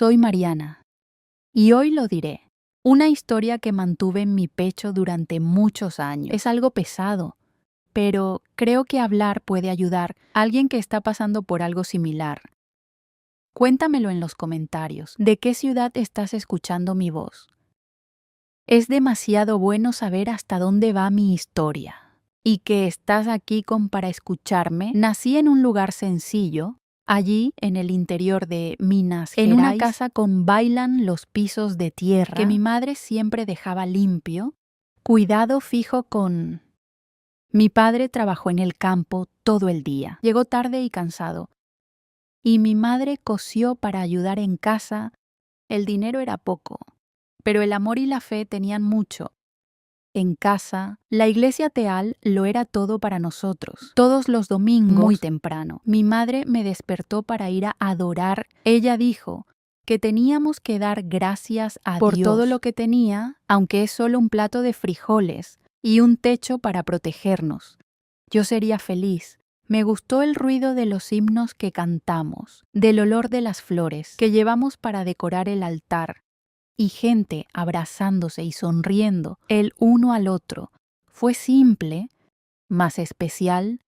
Soy Mariana y hoy lo diré. Una historia que mantuve en mi pecho durante muchos años. Es algo pesado, pero creo que hablar puede ayudar a alguien que está pasando por algo similar. Cuéntamelo en los comentarios. ¿De qué ciudad estás escuchando mi voz? Es demasiado bueno saber hasta dónde va mi historia. Y que estás aquí para escucharme. Nací en un lugar sencillo, allí en el interior de Minas Gerais, en una casa con bailan los pisos de tierra que mi madre siempre dejaba limpio, cuidado fijo con... Mi padre trabajó en el campo todo el día. Llegó tarde y cansado. Y mi madre cosió para ayudar en casa. El dinero era poco, pero el amor y la fe tenían mucho. En casa, la iglesia teal lo era todo para nosotros. Todos los domingos, muy temprano, mi madre me despertó para ir a adorar. Ella dijo que teníamos que dar gracias a Dios por todo lo que tenía, aunque es solo un plato de frijoles y un techo para protegernos. Yo sería feliz. Me gustó el ruido de los himnos que cantamos, del olor de las flores que llevamos para decorar el altar, y gente abrazándose y sonriendo el uno al otro. Fue simple, más especial.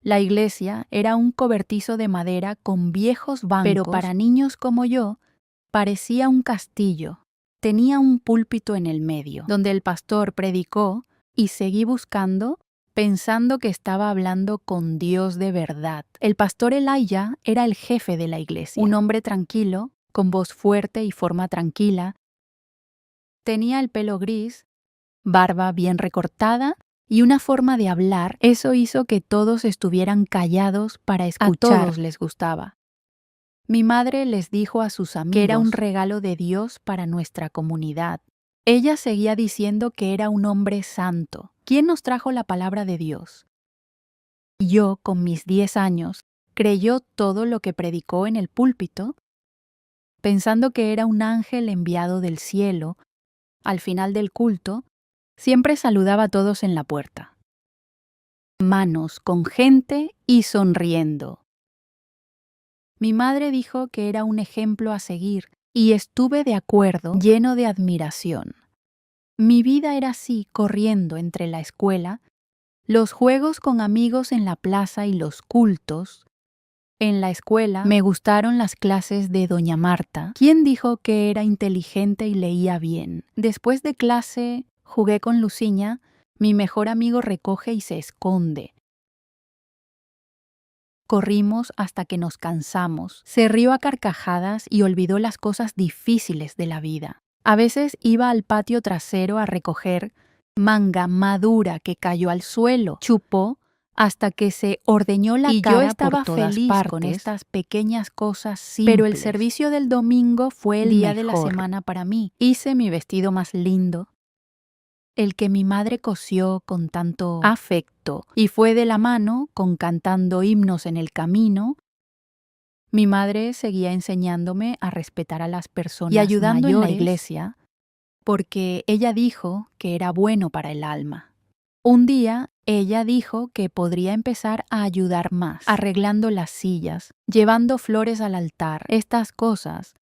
La iglesia era un cobertizo de madera con viejos bancos, pero para niños como yo, parecía un castillo. Tenía un púlpito en el medio, donde el pastor predicó, y seguí buscando, pensando que estaba hablando con Dios de verdad. El pastor Elijah era el jefe de la iglesia, un hombre tranquilo, con voz fuerte y forma tranquila. Tenía el pelo gris, barba bien recortada y una forma de hablar. Eso hizo que todos estuvieran callados para escuchar. A todos les gustaba. Mi madre les dijo a sus amigos que era un regalo de Dios para nuestra comunidad. Ella seguía diciendo que era un hombre santo. ¿Quién nos trajo la palabra de Dios? Yo, con mis 10 años, creyó todo lo que predicó en el púlpito, pensando que era un ángel enviado del cielo. Al final del culto, siempre saludaba a todos en la puerta. Manos con gente y sonriendo. Mi madre dijo que era un ejemplo a seguir y estuve de acuerdo, lleno de admiración. Mi vida era así, corriendo entre la escuela, los juegos con amigos en la plaza y los cultos. En la escuela me gustaron las clases de Doña Marta. ¿Quién dijo que era inteligente y leía bien? Después de clase, jugué con Luciña. Mi mejor amigo recoge y se esconde. Corrimos hasta que nos cansamos. Se rió a carcajadas y olvidó las cosas difíciles de la vida. A veces iba al patio trasero a recoger manga madura que cayó al suelo. Chupó hasta que se ordeñó la cara. Yo estaba feliz con estas pequeñas cosas simples. Pero el servicio del domingo fue el día de la semana para mí. Hice mi vestido más lindo, el que mi madre cosió con tanto afecto, y fue de la mano con cantando himnos en el camino. Mi madre seguía enseñándome a respetar a las personas y ayudando mayores en la iglesia, porque ella dijo que era bueno para el alma. Un día, ella dijo que podría empezar a ayudar más, arreglando las sillas, llevando flores al altar, estas cosas.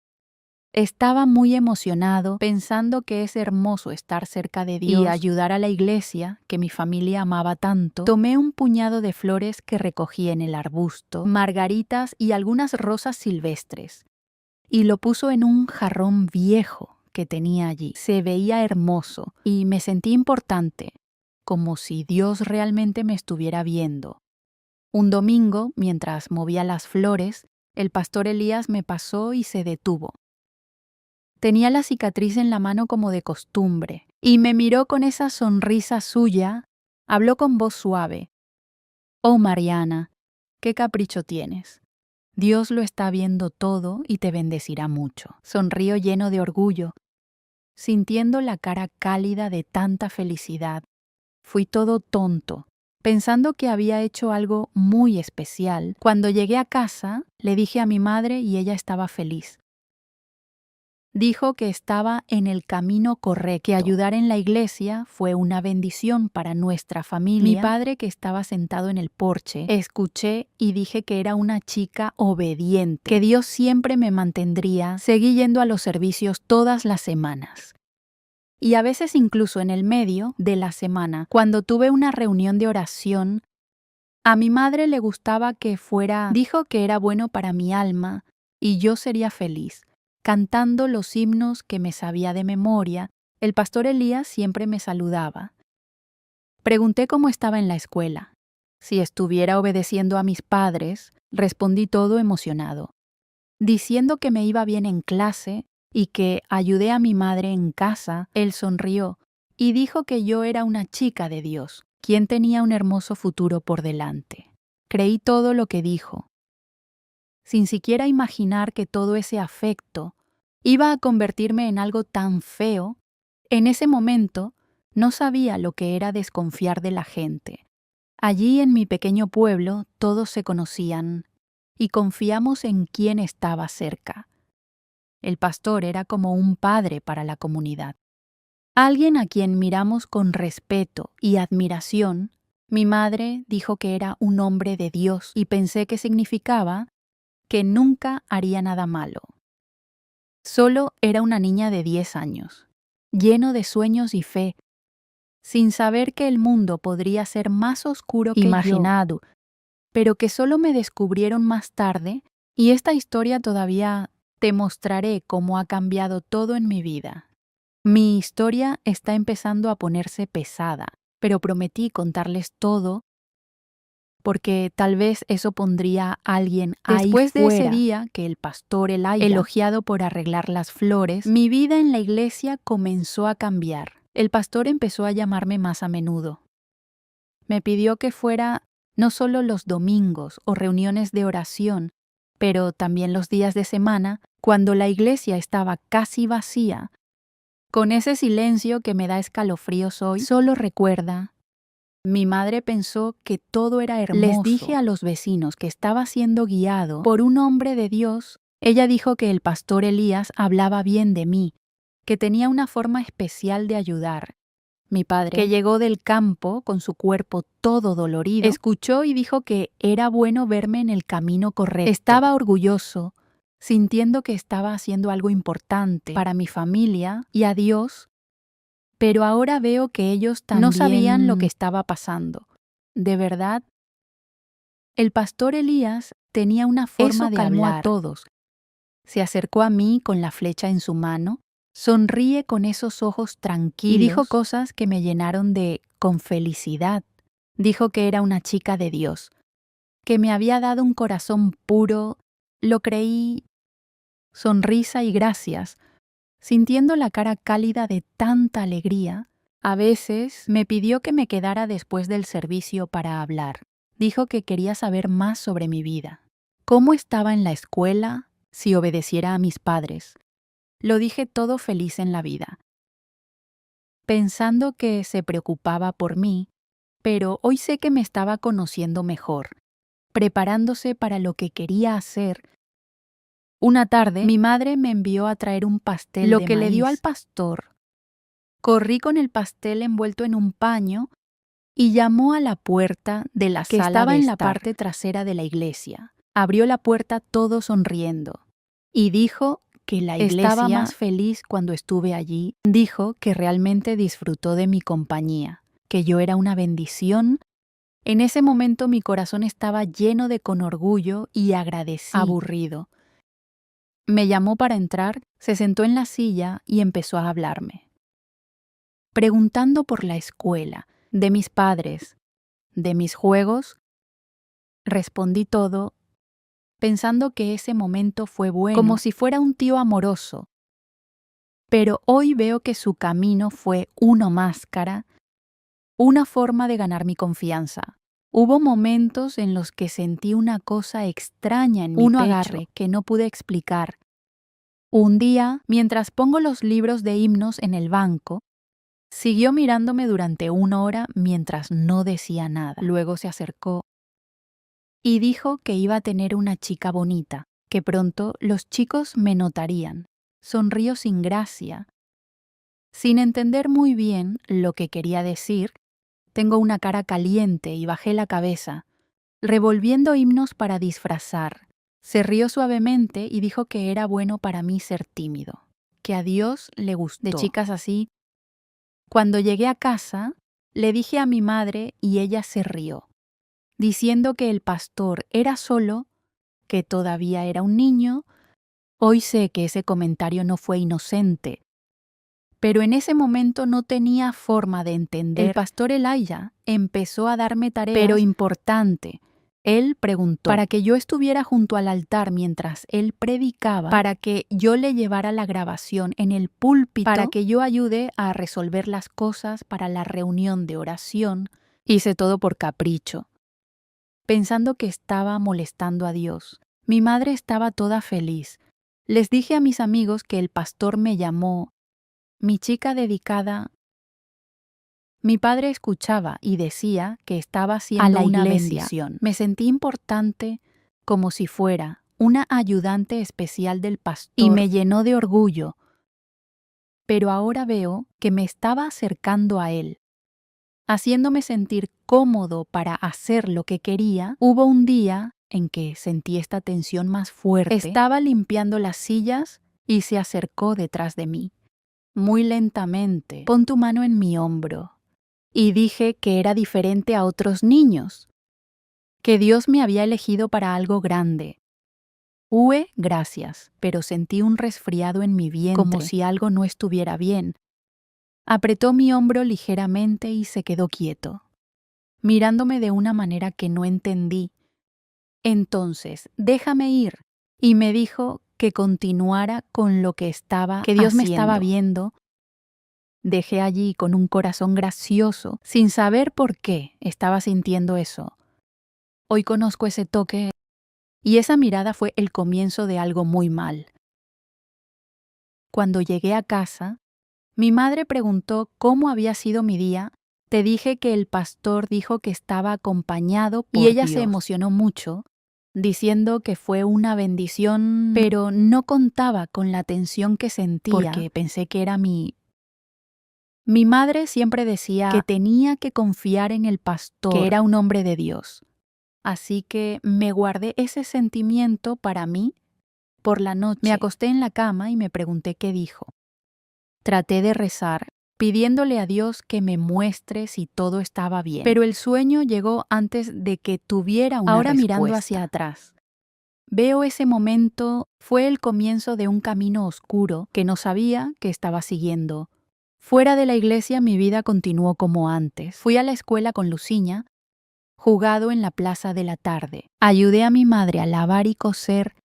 Estaba muy emocionado, pensando que es hermoso estar cerca de Dios y ayudar a la iglesia, que mi familia amaba tanto. Tomé un puñado de flores que recogí en el arbusto, margaritas y algunas rosas silvestres, y lo puso en un jarrón viejo que tenía allí. Se veía hermoso y me sentí importante, como si Dios realmente me estuviera viendo. Un domingo, mientras movía las flores, el pastor Elías me pasó y se detuvo. Tenía la cicatriz en la mano como de costumbre, y me miró con esa sonrisa suya. Habló con voz suave. «Oh, Mariana, qué capricho tienes. Dios lo está viendo todo y te bendecirá mucho». Sonrío lleno de orgullo, sintiendo la cara cálida de tanta felicidad. Fui todo tonto, pensando que había hecho algo muy especial. Cuando llegué a casa, le dije a mi madre y ella estaba feliz. Dijo que estaba en el camino correcto, que ayudar en la iglesia fue una bendición para nuestra familia. Mi padre, que estaba sentado en el porche, escuché y dije que era una chica obediente, que Dios siempre me mantendría. Seguí yendo a los servicios todas las semanas. Y a veces incluso en el medio de la semana, cuando tuve una reunión de oración, a mi madre le gustaba que fuera. Dijo que era bueno para mi alma y yo sería feliz. Cantando los himnos que me sabía de memoria, el pastor Elías siempre me saludaba. Pregunté cómo estaba en la escuela. Si estuviera obedeciendo a mis padres, respondí todo emocionado. Diciendo que me iba bien en clase y que ayudé a mi madre en casa, él sonrió y dijo que yo era una chica de Dios, quien tenía un hermoso futuro por delante. Creí todo lo que dijo, sin siquiera imaginar que todo ese afecto iba a convertirme en algo tan feo. En ese momento no sabía lo que era desconfiar de la gente. Allí en mi pequeño pueblo todos se conocían y confiamos en quien estaba cerca. El pastor era como un padre para la comunidad. Alguien a quien miramos con respeto y admiración. Mi madre dijo que era un hombre de Dios y pensé que significaba que nunca haría nada malo. Solo era una niña de 10 años, lleno de sueños y fe, sin saber que el mundo podría ser más oscuro que imaginado, pero que solo me descubrieron más tarde, y esta historia todavía te mostraré cómo ha cambiado todo en mi vida. Mi historia está empezando a ponerse pesada, pero prometí contarles todo porque tal vez eso pondría a alguien ahí después de ese día que el pastor Elaya, elogiado por arreglar las flores, mi vida en la iglesia comenzó a cambiar. El pastor empezó a llamarme más a menudo. Me pidió que fuera no solo los domingos o reuniones de oración, pero también los días de semana, cuando la iglesia estaba casi vacía. Con ese silencio que me da escalofríos hoy, solo recuerda. Mi madre pensó que todo era hermoso. Les dije a los vecinos que estaba siendo guiado por un hombre de Dios. Ella dijo que el pastor Elías hablaba bien de mí, que tenía una forma especial de ayudar. Mi padre, que llegó del campo con su cuerpo todo dolorido, escuchó y dijo que era bueno verme en el camino correcto. Estaba orgulloso, sintiendo que estaba haciendo algo importante para mi familia y a Dios. Pero ahora veo que ellos también no sabían lo que estaba pasando. De verdad, el pastor Elías tenía una forma de hablar a todos. Se acercó a mí con la flecha en su mano, sonríe con esos ojos tranquilos y dijo cosas que me llenaron con felicidad. Dijo que era una chica de Dios, que me había dado un corazón puro. Lo creí. Sonrisa y gracias. Sintiendo la cara cálida de tanta alegría, a veces me pidió que me quedara después del servicio para hablar. Dijo que quería saber más sobre mi vida. ¿Cómo estaba en la escuela? Si obedeciera a mis padres. Lo dije todo feliz en la vida. Pensando que se preocupaba por mí, pero hoy sé que me estaba conociendo mejor, preparándose para lo que quería hacer. Una tarde, mi madre me envió a traer un pastel de maíz. Lo que le dio al pastor. Corrí con el pastel envuelto en un paño y llamó a la puerta de la sala que estaba en la parte trasera de la iglesia. Abrió la puerta todo sonriendo y dijo que la iglesia estaba más feliz cuando estuve allí. Dijo que realmente disfrutó de mi compañía, que yo era una bendición. En ese momento mi corazón estaba lleno de con orgullo y agradecido. Aburrido. Me llamó para entrar, se sentó en la silla y empezó a hablarme. Preguntando por la escuela, de mis padres, de mis juegos, respondí todo, pensando que ese momento fue bueno, como si fuera un tío amoroso. Pero hoy veo que su camino fue una máscara, una forma de ganar mi confianza. Hubo momentos en los que sentí una cosa extraña en mi pecho, agarre que no pude explicar. Un día, mientras pongo los libros de himnos en el banco, siguió mirándome durante 1 hora mientras no decía nada. Luego se acercó y dijo que iba a tener una chica bonita, que pronto los chicos me notarían. Sonrió sin gracia. Sin entender muy bien lo que quería decir, tengo una cara caliente y bajé la cabeza, revolviendo himnos para disfrazar. Se rió suavemente y dijo que era bueno para mí ser tímido, que a Dios le gustó. De chicas así. Cuando llegué a casa, le dije a mi madre y ella se rió, diciendo que el pastor era solo, que todavía era un niño. Hoy sé que ese comentario no fue inocente, pero en ese momento no tenía forma de entender. El pastor Elijah empezó a darme tareas, pero importante. Él preguntó para que yo estuviera junto al altar mientras él predicaba, para que yo le llevara la grabación en el púlpito, para que yo ayude a resolver las cosas para la reunión de oración. Hice todo por capricho, pensando que estaba molestando a Dios. Mi madre estaba toda feliz. Les dije a mis amigos que el pastor me llamó mi chica dedicada. Mi padre escuchaba y decía que estaba haciendo una bendición. Me sentí importante, como si fuera una ayudante especial del pastor, y me llenó de orgullo. Pero ahora veo que me estaba acercando a él, haciéndome sentir cómodo para hacer lo que quería. Hubo un día en que sentí esta tensión más fuerte. Estaba limpiando las sillas y se acercó detrás de mí. Muy lentamente, pon tu mano en mi hombro. Y dije que era diferente a otros niños, que Dios me había elegido para algo grande. Gracias, pero sentí un resfriado en mi vientre, como si algo no estuviera bien. Apretó mi hombro ligeramente y se quedó quieto, mirándome de una manera que no entendí. Entonces, déjame ir, y me dijo que continuara con lo que estaba haciendo. Que Dios me estaba viendo. Dejé allí con un corazón gracioso, sin saber por qué estaba sintiendo eso. Hoy conozco ese toque, y esa mirada fue el comienzo de algo muy mal. Cuando llegué a casa, mi madre preguntó cómo había sido mi día. Te dije que el pastor dijo que estaba acompañado por Dios. Y ella se emocionó mucho, diciendo que fue una bendición, pero no contaba con la tensión que sentía, porque pensé que era Mi madre siempre decía que tenía que confiar en el pastor, que era un hombre de Dios. Así que me guardé ese sentimiento para mí. Por la noche me acosté en la cama y me pregunté qué dijo. Traté de rezar, pidiéndole a Dios que me muestre si todo estaba bien. Pero el sueño llegó antes de que tuviera una respuesta. Ahora mirando hacia atrás, veo ese momento fue el comienzo de un camino oscuro que no sabía que estaba siguiendo. Fuera de la iglesia mi vida continuó como antes. Fui a la escuela con Luciña, jugado en la plaza de la tarde. Ayudé a mi madre a lavar y coser,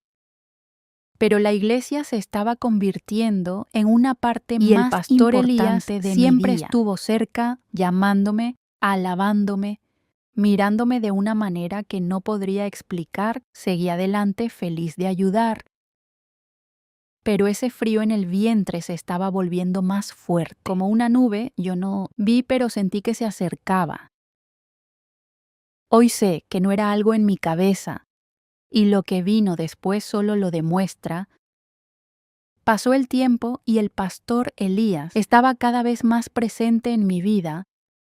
pero la iglesia se estaba convirtiendo en una parte más importante de mi día. Y el pastor Elías siempre estuvo cerca, llamándome, alabándome, mirándome de una manera que no podría explicar. Seguí adelante feliz de ayudar. Pero ese frío en el vientre se estaba volviendo más fuerte. Como una nube, yo no vi, pero sentí que se acercaba. Hoy sé que no era algo en mi cabeza, y lo que vino después solo lo demuestra. Pasó el tiempo y el pastor Elías estaba cada vez más presente en mi vida.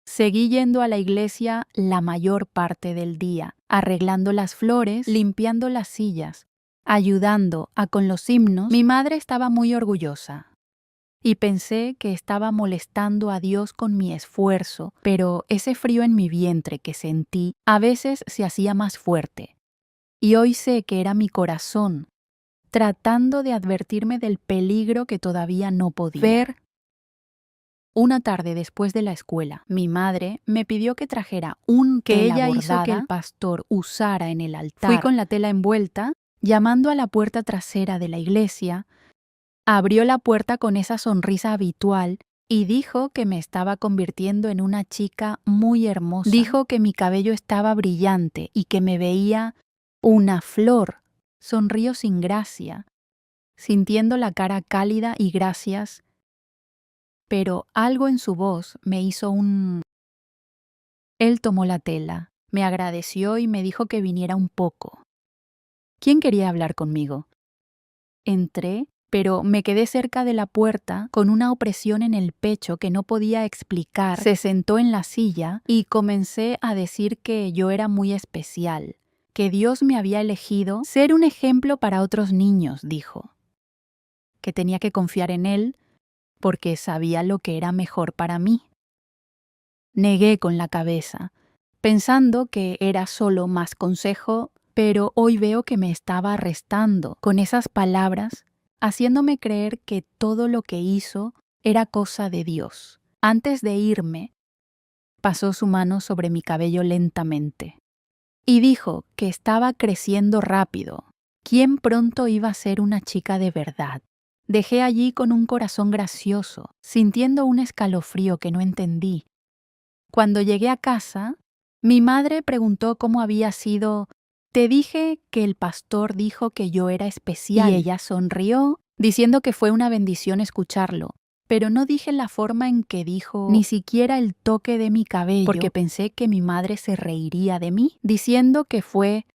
Seguí yendo a la iglesia la mayor parte del día, arreglando las flores, limpiando las sillas, ayudando con los himnos. Mi madre estaba muy orgullosa y pensé que estaba molestando a Dios con mi esfuerzo, pero ese frío en mi vientre que sentí a veces se hacía más fuerte. Y hoy sé que era mi corazón tratando de advertirme del peligro que todavía no podía ver. Una tarde después de la escuela, mi madre me pidió que trajera un que ella hizo que el pastor usara en el altar. Fui con la tela envuelta, llamando a la puerta trasera de la iglesia. Abrió la puerta con esa sonrisa habitual y dijo que me estaba convirtiendo en una chica muy hermosa. Dijo que mi cabello estaba brillante y que me veía una flor. Sonrió sin gracia, sintiendo la cara cálida y gracias, pero algo en su voz me hizo un... Él tomó la tela, me agradeció y me dijo que viniera un poco. ¿Quién quería hablar conmigo? Entré pero me quedé cerca de la puerta con una opresión en el pecho que no podía explicar. Se sentó en la silla y comencé a decir que yo era muy especial, que Dios me había elegido ser un ejemplo para otros niños, dijo, que tenía que confiar en Él porque sabía lo que era mejor para mí. Negué con la cabeza, pensando que era solo más consejo, pero hoy veo que me estaba arrestando con esas palabras, haciéndome creer que todo lo que hizo era cosa de Dios. Antes de irme, pasó su mano sobre mi cabello lentamente y dijo que estaba creciendo rápido. ¿Quién pronto iba a ser una chica de verdad? Dejé allí con un corazón gracioso, sintiendo un escalofrío que no entendí. Cuando llegué a casa, mi madre preguntó cómo había sido. Te dije que el pastor dijo que yo era especial. Y ella sonrió, diciendo que fue una bendición escucharlo. Pero no dije la forma en que dijo, ni siquiera el toque de mi cabello, porque pensé que mi madre se reiría de mí, diciendo que fue.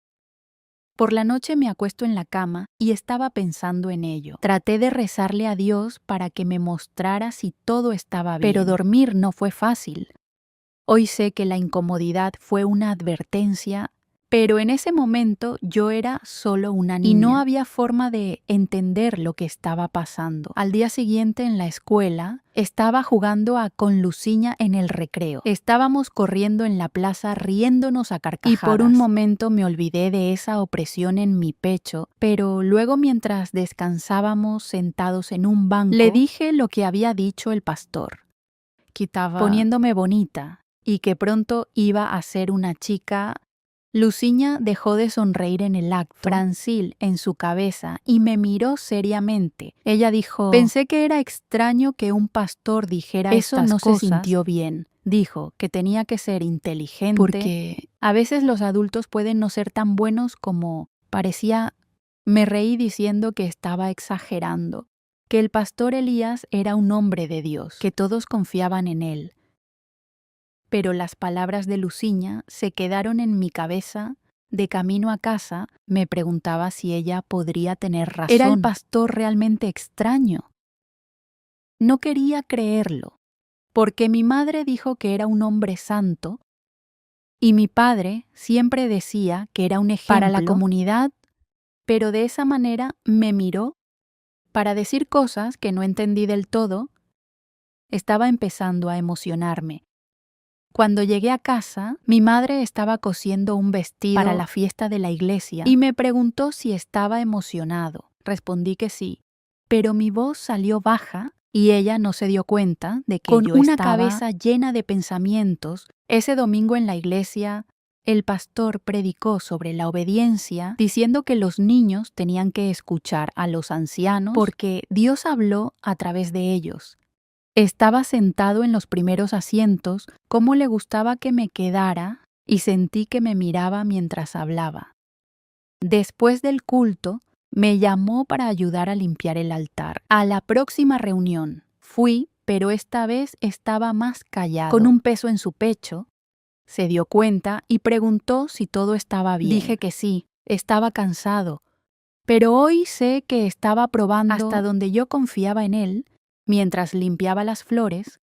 Por la noche me acuesto en la cama y estaba pensando en ello. Traté de rezarle a Dios para que me mostrara si todo estaba bien. Pero dormir no fue fácil. Hoy sé que la incomodidad fue una advertencia, pero en ese momento yo era solo una niña y no había forma de entender lo que estaba pasando. Al día siguiente en la escuela estaba jugando con Luciña en el recreo. Estábamos corriendo en la plaza riéndonos a carcajadas. Y por un momento me olvidé de esa opresión en mi pecho, pero luego mientras descansábamos sentados en un banco, le dije lo que había dicho el pastor. Poniéndome bonita y que pronto iba a ser una chica. Luciña dejó de sonreír en el acto, Francil en su cabeza, y me miró seriamente. Ella dijo, pensé que era extraño que un pastor dijera eso, estas cosas. Se sintió bien. Dijo que tenía que ser inteligente, porque a veces los adultos pueden no ser tan buenos como parecía. Me reí diciendo que estaba exagerando, que el pastor Elías era un hombre de Dios, que todos confiaban en él. Pero las palabras de Luciña se quedaron en mi cabeza. De camino a casa, me preguntaba si ella podría tener razón. ¿Era el pastor realmente extraño? No quería creerlo, porque mi madre dijo que era un hombre santo, y mi padre siempre decía que era un ejemplo para la comunidad, pero de esa manera me miró para decir cosas que no entendí del todo. Estaba empezando a emocionarme. Cuando llegué a casa, mi madre estaba cosiendo un vestido para la fiesta de la iglesia y me preguntó si estaba emocionado. Respondí que sí, pero mi voz salió baja y ella no se dio cuenta de que yo estaba con una cabeza llena de pensamientos. Ese domingo en la iglesia, el pastor predicó sobre la obediencia, diciendo que los niños tenían que escuchar a los ancianos porque Dios habló a través de ellos. Estaba sentado en los primeros asientos, como le gustaba que me quedara, y sentí que me miraba mientras hablaba. Después del culto, me llamó para ayudar a limpiar el altar. A la próxima reunión fui, pero esta vez estaba más callado. Con un peso en su pecho, se dio cuenta y preguntó si todo estaba bien. Dije que sí, estaba cansado, pero hoy sé que estaba probando. Hasta donde yo confiaba en él. Mientras limpiaba las flores,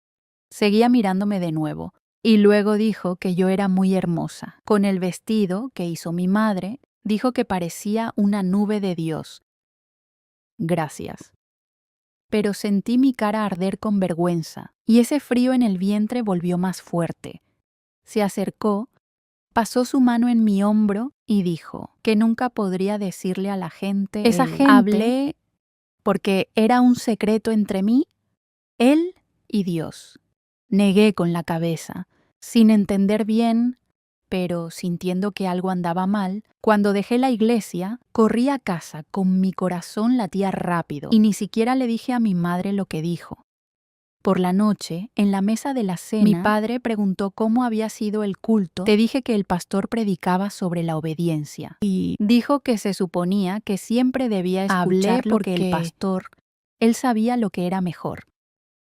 seguía mirándome de nuevo, y luego dijo que yo era muy hermosa. Con el vestido que hizo mi madre, dijo que parecía una nube de Dios. Gracias. Pero sentí mi cara arder con vergüenza, y ese frío en el vientre volvió más fuerte. Se acercó, pasó su mano en mi hombro y dijo que nunca podría decirle a la gente. Esa gente. Hablé porque era un secreto entre mí, él y Dios. Negué con la cabeza, sin entender bien, pero sintiendo que algo andaba mal. Cuando dejé la iglesia, corrí a casa con mi corazón latía rápido y ni siquiera le dije a mi madre lo que dijo. Por la noche, en la mesa de la cena, mi padre preguntó cómo había sido el culto. Te dije que el pastor predicaba sobre la obediencia y dijo que se suponía que siempre debía escuchar lo que el pastor. Él sabía lo que era mejor.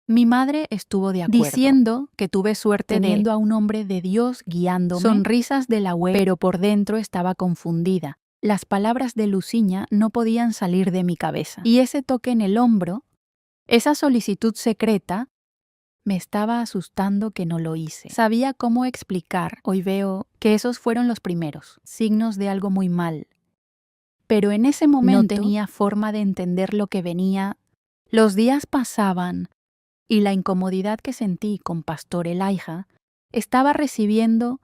Mi madre estuvo de acuerdo, diciendo que tuve suerte teniendo a un hombre de Dios guiándome. Sonrisas de la web, pero por dentro estaba confundida. Las palabras de Luciña no podían salir de mi cabeza. Y ese toque en el hombro, esa solicitud secreta, me estaba asustando que no lo hice. Sabía cómo explicar. Hoy veo que esos fueron los primeros signos de algo muy mal. Pero en ese momento no tenía forma de entender lo que venía. Los días pasaban y la incomodidad que sentí con Pastor Elijah estaba recibiendo,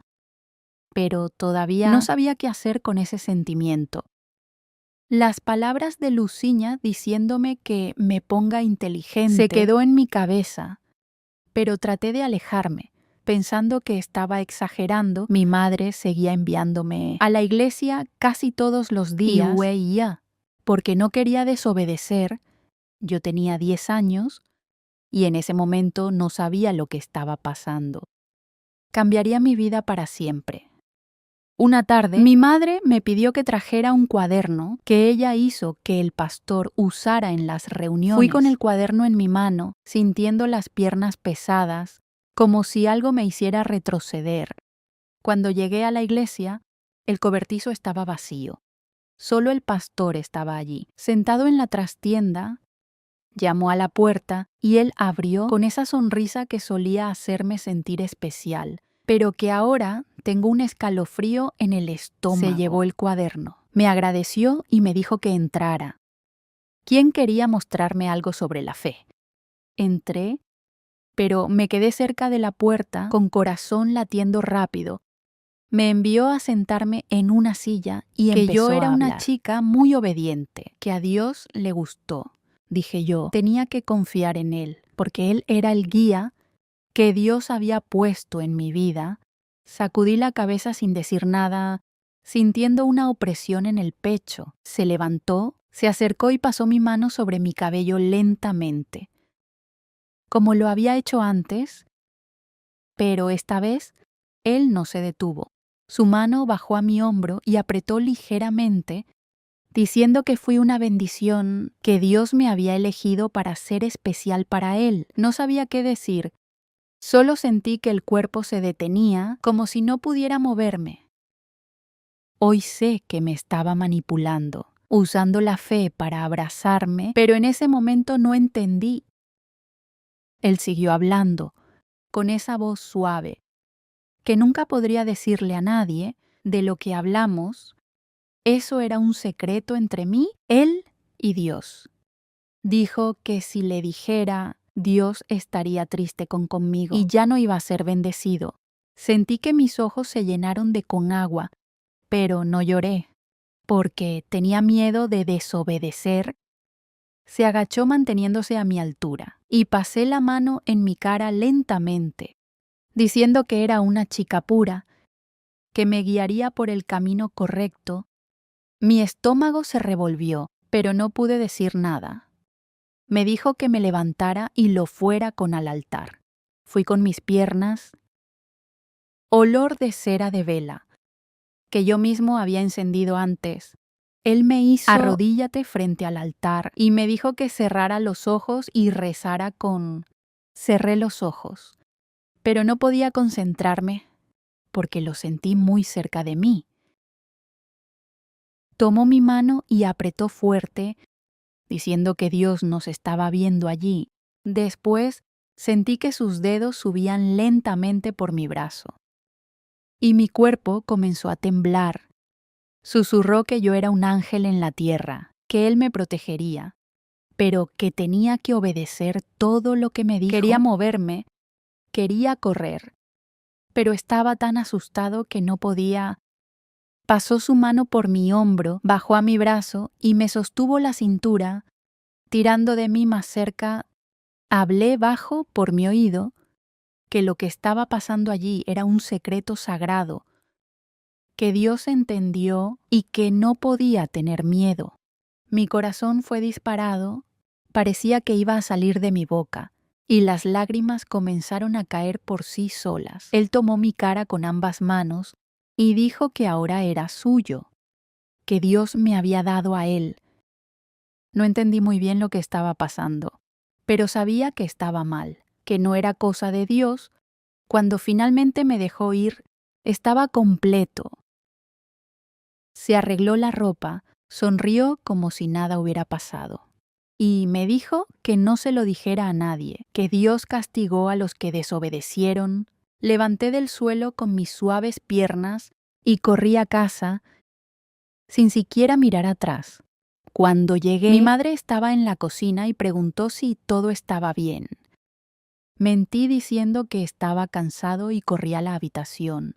pero todavía no sabía qué hacer con ese sentimiento. Las palabras de Luciña diciéndome que me ponga inteligente se quedó en mi cabeza, pero traté de alejarme, pensando que estaba exagerando. Mi madre seguía enviándome a la iglesia casi todos los días y huía, porque no quería desobedecer. Yo tenía 10 años y en ese momento no sabía lo que estaba pasando. Cambiaría mi vida para siempre. Una tarde, mi madre me pidió que trajera un cuaderno que ella hizo que el pastor usara en las reuniones. Fui con el cuaderno en mi mano, sintiendo las piernas pesadas, como si algo me hiciera retroceder. Cuando llegué a la iglesia, el cobertizo estaba vacío. Solo el pastor estaba allí, sentado en la trastienda. Llamó a la puerta y él abrió con esa sonrisa que solía hacerme sentir especial, pero que ahora tengo un escalofrío en el estómago. Se llevó el cuaderno, me agradeció y me dijo que entrara. ¿Quién quería mostrarme algo sobre la fe? Entré, pero me quedé cerca de la puerta con corazón latiendo rápido. Me envió a sentarme en una silla y empezó que yo era una chica muy obediente, que a Dios le gustó. Dije yo, tenía que confiar en Él, porque Él era el guía que Dios había puesto en mi vida. Sacudí la cabeza sin decir nada, sintiendo una opresión en el pecho. Se levantó, se acercó y pasó mi mano sobre mi cabello lentamente, como lo había hecho antes, pero esta vez Él no se detuvo. Su mano bajó a mi hombro y apretó ligeramente, diciendo que fui una bendición, que Dios me había elegido para ser especial para Él. No sabía qué decir. Solo sentí que el cuerpo se detenía, como si no pudiera moverme. Hoy sé que me estaba manipulando, usando la fe para abrazarme, pero en ese momento no entendí. Él siguió hablando, con esa voz suave, que nunca podría decirle a nadie de lo que hablamos. Eso era un secreto entre mí, Él y Dios. Dijo que si le dijera, Dios estaría triste conmigo y ya no iba a ser bendecido. Sentí que mis ojos se llenaron de con agua, pero no lloré, porque tenía miedo de desobedecer. Se agachó manteniéndose a mi altura y pasé la mano en mi cara lentamente, diciendo que era una chica pura, que me guiaría por el camino correcto. Mi estómago se revolvió, pero no pude decir nada. Me dijo que me levantara y lo fuera con al altar. Fui con mis piernas, olor de cera de vela, que yo mismo había encendido antes. Él me hizo arrodíllate frente al altar y me dijo que cerrara los ojos y rezara con... Cerré los ojos, pero no podía concentrarme porque lo sentí muy cerca de mí. Tomó mi mano y apretó fuerte, diciendo que Dios nos estaba viendo allí. Después sentí que sus dedos subían lentamente por mi brazo, y mi cuerpo comenzó a temblar. Susurró que yo era un ángel en la tierra, que Él me protegería, pero que tenía que obedecer todo lo que me dijo. Quería moverme, quería correr, pero estaba tan asustado que no podía. Pasó su mano por mi hombro, bajó a mi brazo y me sostuvo la cintura, tirando de mí más cerca. Hablé bajo por mi oído que lo que estaba pasando allí era un secreto sagrado, que Dios entendió y que no podía tener miedo. Mi corazón fue disparado, parecía que iba a salir de mi boca, y las lágrimas comenzaron a caer por sí solas. Él tomó mi cara con ambas manos y dijo que ahora era suyo, que Dios me había dado a él. No entendí muy bien lo que estaba pasando, pero sabía que estaba mal, que no era cosa de Dios. Cuando finalmente me dejó ir, estaba completo. Se arregló la ropa, sonrió como si nada hubiera pasado. Y me dijo que no se lo dijera a nadie, que Dios castigó a los que desobedecieron. Levanté del suelo con mis suaves piernas y corrí a casa sin siquiera mirar atrás. Cuando llegué, mi madre estaba en la cocina y preguntó si todo estaba bien. Mentí diciendo que estaba cansado y corrí a la habitación.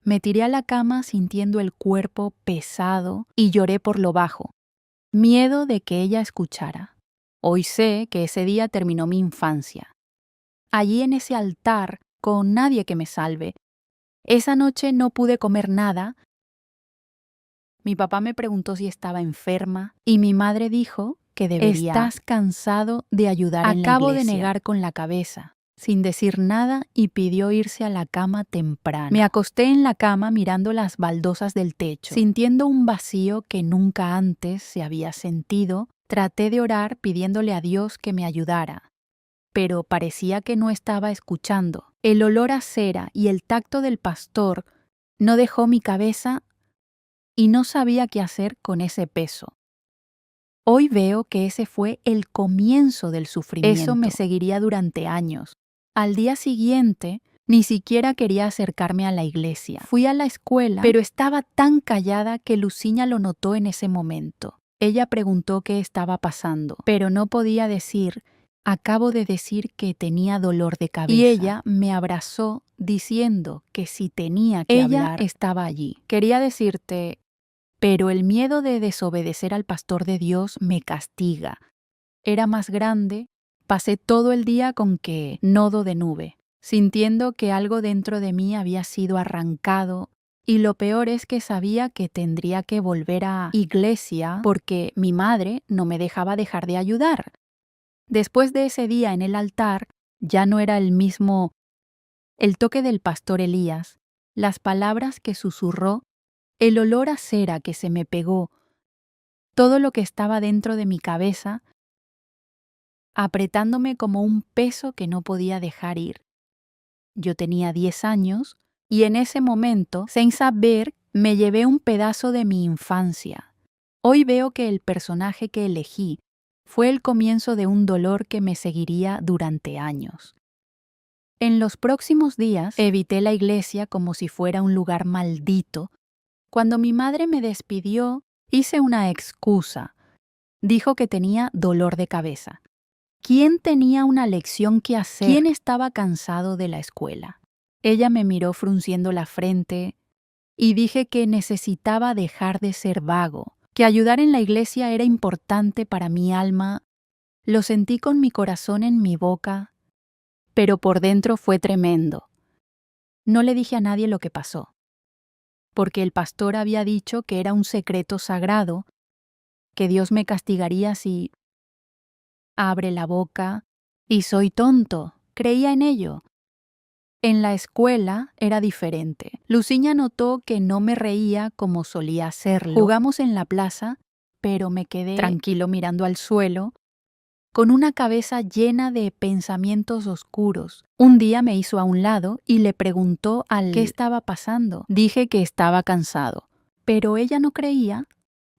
Me tiré a la cama sintiendo el cuerpo pesado y lloré por lo bajo, miedo de que ella escuchara. Hoy sé que ese día terminó mi infancia. Allí en ese altar, con nadie que me salve. Esa noche no pude comer nada. Mi papá me preguntó si estaba enferma y mi madre dijo que debería. Estás cansado de ayudar en la iglesia. Acabo de negar con la cabeza, sin decir nada, y pidió irse a la cama temprano. Me acosté en la cama mirando las baldosas del techo, sintiendo un vacío que nunca antes se había sentido. Traté de orar pidiéndole a Dios que me ayudara, pero parecía que no estaba escuchando. El olor a cera y el tacto del pastor no dejó mi cabeza y no sabía qué hacer con ese peso. Hoy veo que ese fue el comienzo del sufrimiento. Eso me seguiría durante años. Al día siguiente, ni siquiera quería acercarme a la iglesia. Fui a la escuela, pero estaba tan callada que Luciña lo notó en ese momento. Ella preguntó qué estaba pasando, pero no podía decir. Acabo de decir que tenía dolor de cabeza. Y ella me abrazó diciendo que si tenía que hablar, ella estaba allí. Quería decirte, pero el miedo de desobedecer al pastor de Dios me castiga. Era más grande. Pasé todo el día con que nodo de nube, sintiendo que algo dentro de mí había sido arrancado, y lo peor es que sabía que tendría que volver a iglesia porque mi madre no me dejaba dejar de ayudar. Después de ese día en el altar, ya no era el mismo. El toque del pastor Elías, las palabras que susurró, el olor a cera que se me pegó, todo lo que estaba dentro de mi cabeza, apretándome como un peso que no podía dejar ir. Yo tenía 10 años y en ese momento, sin saber, me llevé un pedazo de mi infancia. Hoy veo que el personaje que elegí fue el comienzo de un dolor que me seguiría durante años. En los próximos días evité la iglesia como si fuera un lugar maldito. Cuando mi madre me despidió, hice una excusa. Dijo que tenía dolor de cabeza. ¿Quién tenía una lección que hacer? ¿Quién estaba cansado de la escuela? Ella me miró frunciendo la frente y dije que necesitaba dejar de ser vago, que ayudar en la iglesia era importante para mi alma. Lo sentí con mi corazón en mi boca, pero por dentro fue tremendo. No le dije a nadie lo que pasó, porque el pastor había dicho que era un secreto sagrado, que Dios me castigaría si abre la boca, y soy tonto, creía en ello. En la escuela era diferente. Luciña notó que no me reía como solía hacerlo. Jugamos en la plaza, pero me quedé tranquilo mirando al suelo, con una cabeza llena de pensamientos oscuros. Un día me hizo a un lado y le preguntó qué estaba pasando. Dije que estaba cansado, pero ella no creía.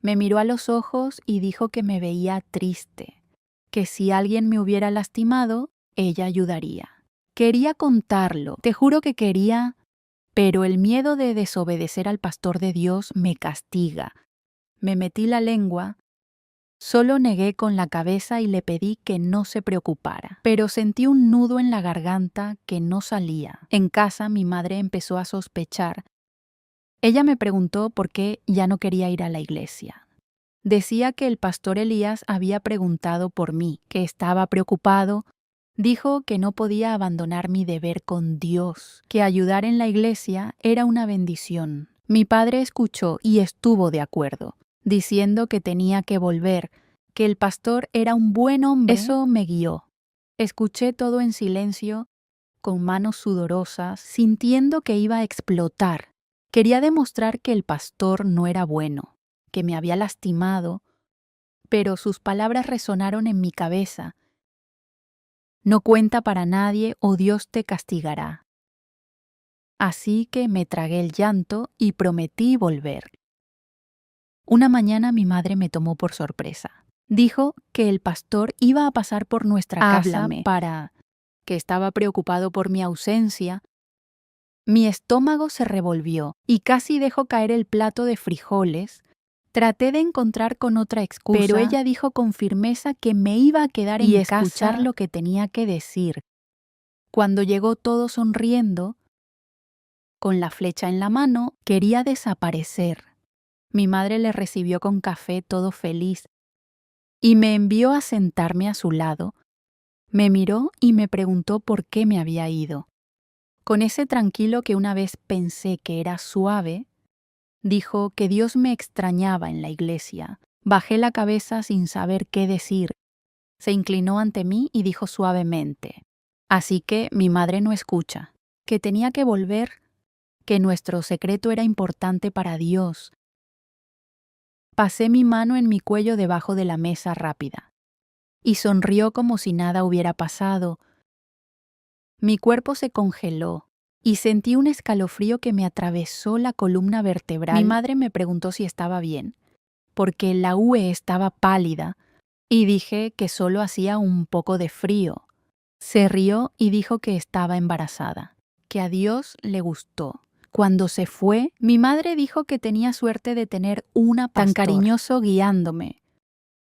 Me miró a los ojos y dijo que me veía triste, que si alguien me hubiera lastimado, ella ayudaría. Quería contarlo, te juro que quería, pero el miedo de desobedecer al pastor de Dios me castiga. Me metí la lengua, solo negué con la cabeza y le pedí que no se preocupara, pero sentí un nudo en la garganta que no salía. En casa mi madre empezó a sospechar. Ella me preguntó por qué ya no quería ir a la iglesia. Decía que el pastor Elías había preguntado por mí, que estaba preocupado. Dijo que no podía abandonar mi deber con Dios, que ayudar en la iglesia era una bendición. Mi padre escuchó y estuvo de acuerdo, diciendo que tenía que volver, que el pastor era un buen hombre. Eso me guió. Escuché todo en silencio, con manos sudorosas, sintiendo que iba a explotar. Quería demostrar que el pastor no era bueno, que me había lastimado, pero sus palabras resonaron en mi cabeza. No cuenta para nadie o Dios te castigará. Así que me tragué el llanto y prometí volver. Una mañana mi madre me tomó por sorpresa. Dijo que el pastor iba a pasar por nuestra casa para que estaba preocupado por mi ausencia. Mi estómago se revolvió y casi dejó caer el plato de frijoles. Traté de encontrar con otra excusa, pero ella dijo con firmeza que me iba a quedar en casa y escuchar lo que tenía que decir. Cuando llegó todo sonriendo, con la flecha en la mano, quería desaparecer. Mi madre le recibió con café todo feliz y me envió a sentarme a su lado. Me miró y me preguntó por qué me había ido. Con ese tranquilo que una vez pensé que era suave, dijo que Dios me extrañaba en la iglesia. Bajé la cabeza sin saber qué decir. Se inclinó ante mí y dijo suavemente: «Así que mi madre no escucha, que tenía que volver, que nuestro secreto era importante para Dios». Pasé mi mano en mi cuello debajo de la mesa rápida y sonrió como si nada hubiera pasado. Mi cuerpo se congeló y sentí un escalofrío que me atravesó la columna vertebral. Mi madre me preguntó si estaba bien, porque la UE estaba pálida, y dije que solo hacía un poco de frío. Se rió y dijo que estaba embarazada, que a Dios le gustó. Cuando se fue, mi madre dijo que tenía suerte de tener una pastor tan cariñoso guiándome.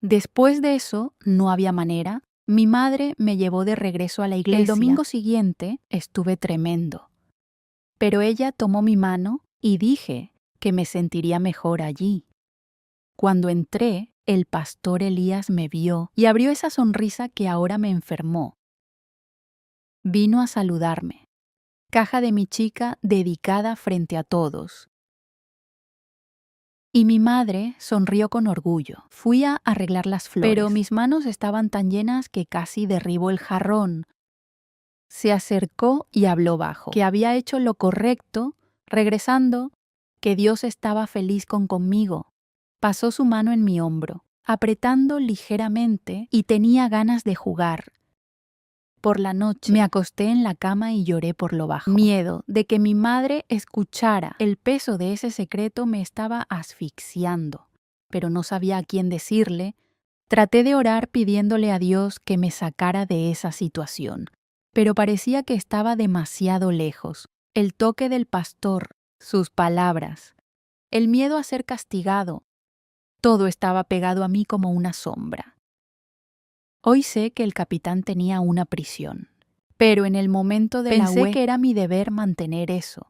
Después de eso, no había manera. Mi madre me llevó de regreso a la iglesia. El domingo siguiente estuve tremendo. Pero ella tomó mi mano y dije que me sentiría mejor allí. Cuando entré, el pastor Elías me vio y abrió esa sonrisa que ahora me enfermó. Vino a saludarme. Caja de mi chica dedicada frente a todos. Y mi madre sonrió con orgullo. Fui a arreglar las flores, pero mis manos estaban tan llenas que casi derribo el jarrón. Se acercó y habló bajo, que había hecho lo correcto, regresando, que Dios estaba feliz conmigo. Pasó su mano en mi hombro, apretando ligeramente, y tenía ganas de jugar. Por la noche me acosté en la cama y lloré por lo bajo. Miedo de que mi madre escuchara. El peso de ese secreto me estaba asfixiando, pero no sabía a quién decirle. Traté de orar pidiéndole a Dios que me sacara de esa situación, pero parecía que estaba demasiado lejos. El toque del pastor, sus palabras, el miedo a ser castigado, todo estaba pegado a mí como una sombra. Hoy sé que el capitán tenía una prisión, pero en el momento de la UE pensé que era mi deber mantener eso.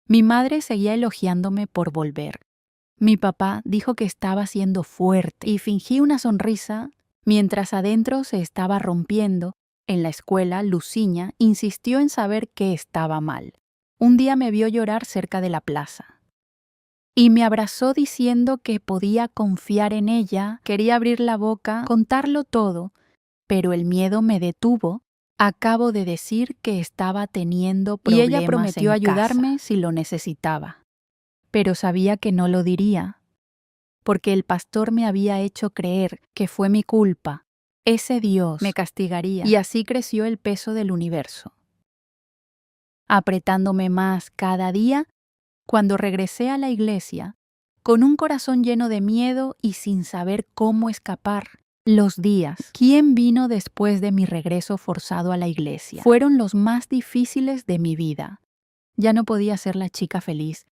Mi madre seguía elogiándome por volver. Mi papá dijo que estaba siendo fuerte y fingí una sonrisa mientras adentro se estaba rompiendo. En la escuela, Luciña insistió en saber qué estaba mal. Un día me vio llorar cerca de la plaza y me abrazó diciendo que podía confiar en ella. Quería abrir la boca, contarlo todo, pero el miedo me detuvo. Acabo de decir que estaba teniendo problemas y ella prometió ayudarme si lo necesitaba. Pero sabía que no lo diría, porque el pastor me había hecho creer que fue mi culpa. Ese Dios me castigaría, y así creció el peso del universo, apretándome más cada día. Cuando regresé a la iglesia, con un corazón lleno de miedo y sin saber cómo escapar, los días, ¿quién vino después de mi regreso forzado a la iglesia? Fueron los más difíciles de mi vida. Ya no podía ser la chica feliz.